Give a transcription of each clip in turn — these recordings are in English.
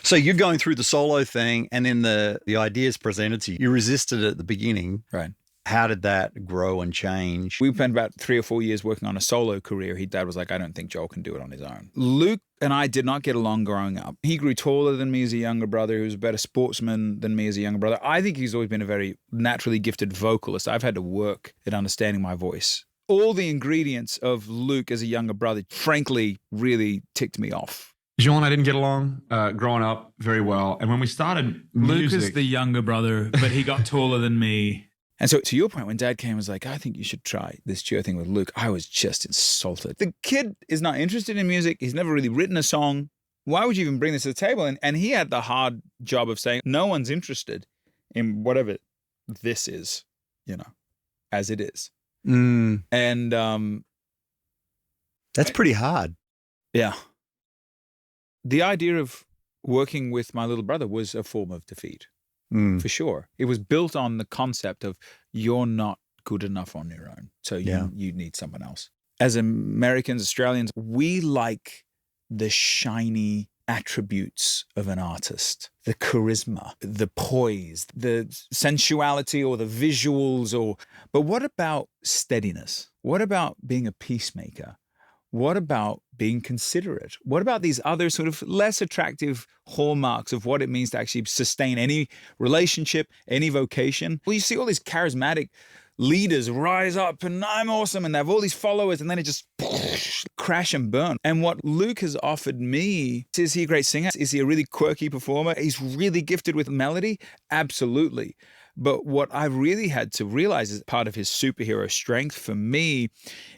So you're going through the solo thing, and then the ideas presented to you. You resisted it at the beginning. Right. How did that grow and change? We spent about 3 or 4 years working on a solo career. His dad was like, I don't think Joel can do it on his own. Luke and I did not get along growing up. He grew taller than me as a younger brother. He was a better sportsman than me as a younger brother. I think he's always been a very naturally gifted vocalist. I've had to work at understanding my voice. All the ingredients of Luke as a younger brother, frankly, really ticked me off. Joel and I didn't get along growing up very well. And when we started Luke music, is the younger brother, but he got taller than me. And so to your point, when Dad came and was like, I think you should try this duo thing with Luke, I was just insulted. The kid is not interested in music. He's never really written a song. Why would you even bring this to the table? And he had the hard job of saying, no one's interested in whatever this is, as it is. Mm. And That's pretty hard. yeah. The idea of working with my little brother was a form of defeat. Mm. For sure. It was built on the concept of you're not good enough on your own. So you need someone else. As Americans, Australians, we like the shiny attributes of an artist, the charisma, the poise, the sensuality or the visuals but what about steadiness? What about being a peacemaker? What about being considerate? What about these other sort of less attractive hallmarks of what it means to actually sustain any relationship, any vocation? Well, you see all these charismatic leaders rise up and I'm awesome and they have all these followers and then it just crash and burn. And what Luke has offered me, is he a great singer? Is he a really quirky performer? He's really gifted with melody? Absolutely. But what I've really had to realize is part of his superhero strength for me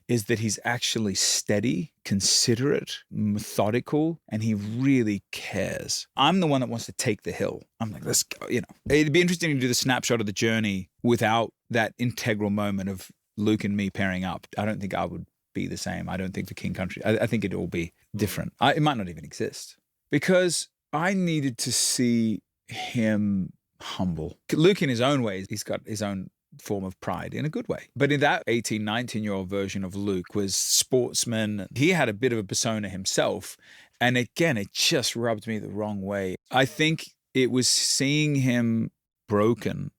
is that he's actually steady, considerate, methodical, and he really cares. I'm the one that wants to take the hill. I'm like, let's go, It'd be interesting to do the snapshot of the journey without that integral moment of Luke and me pairing up. I don't think I would be the same. I don't think for King Country. I think it'd all be different. It might not even exist because I needed to see him humble. Luke, in his own ways, he's got his own form of pride in a good way. But in that 18, 19-year-old version of Luke was sportsman. He had a bit of a persona himself. And again, it just rubbed me the wrong way. I think it was seeing him broken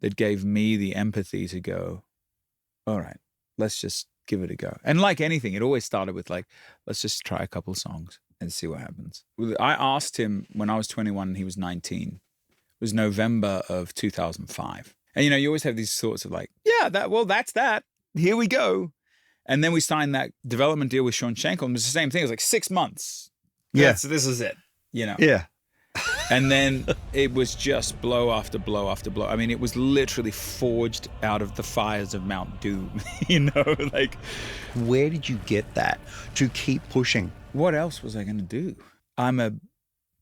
that gave me the empathy to go, all right, let's just give it a go. And like anything, it always started with let's just try a couple songs and see what happens. I asked him when I was 21 and he was 19. It was November of 2005. And, you always have these thoughts of that's that. Here we go. And then we signed that development deal with Sean Schenkel. And it was the same thing. It was like 6 months. Yeah. This is it, Yeah. And then it was just blow after blow after blow. I mean, it was literally forged out of the fires of Mount Doom, Where did you get that to keep pushing? What else was I going to do? I'm a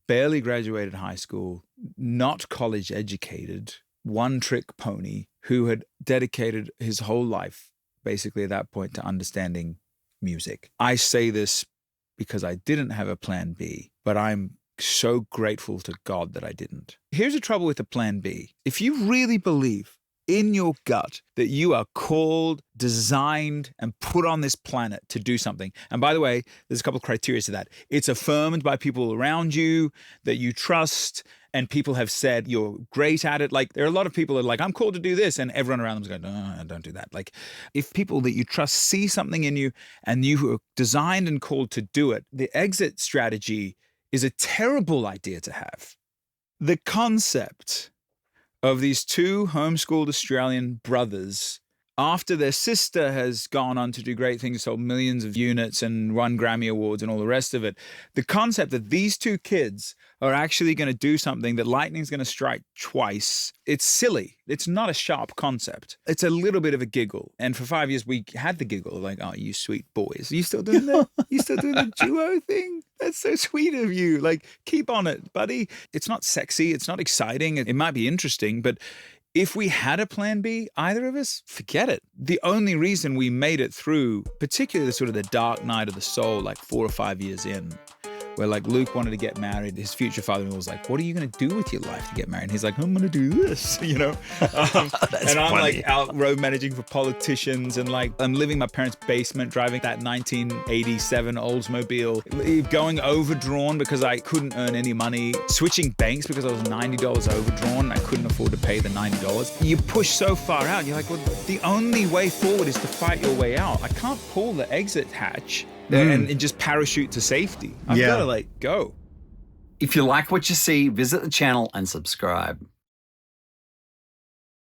barely graduated high school, not college educated, one-trick pony who had dedicated his whole life, basically at that point, to understanding music. I say this because I didn't have a plan B, but I'm so grateful to God that I didn't. Here's the trouble with the plan B. If you really believe in your gut that you are called, designed, and put on this planet to do something. And by the way, there's a couple of criteria to that. It's affirmed by people around you that you trust, and people have said you're great at it. There are a lot of people that are like, I'm called to do this, and everyone around them is going, no, don't do that. If people that you trust see something in you and you are designed and called to do it, the exit strategy is a terrible idea to have. The concept of these two homeschooled Australian brothers, after their sister has gone on to do great things, sold millions of units and won Grammy Awards and all the rest of it, the concept that these two kids are actually going to do something that lightning's going to strike twice, it's silly. It's not a sharp concept. It's a little bit of a giggle. And for 5 years, we had the giggle, oh, you sweet boys. Are you still doing that? You still doing the duo thing? That's so sweet of you. Keep on it, buddy. It's not sexy. It's not exciting. It might be interesting, but if we had a plan B, either of us, forget it. The only reason we made it through, particularly the dark night of the soul, 4 or 5 years in, where like Luke wanted to get married. His future father-in-law was like, what are you going to do with your life to get married? And he's like, I'm going to do this, you know? And I'm funny. like out road managing for politicians, and like I'm living in my parents' basement, driving that 1987 Oldsmobile, going overdrawn because I couldn't earn any money, switching banks because I was $90 overdrawn and I couldn't afford to pay the $90. You push so far out, you're like, well, the only way forward is to fight your way out. I can't pull the exit hatch and just parachute to safety. I've got to like go. If you like what you see, visit the channel and subscribe.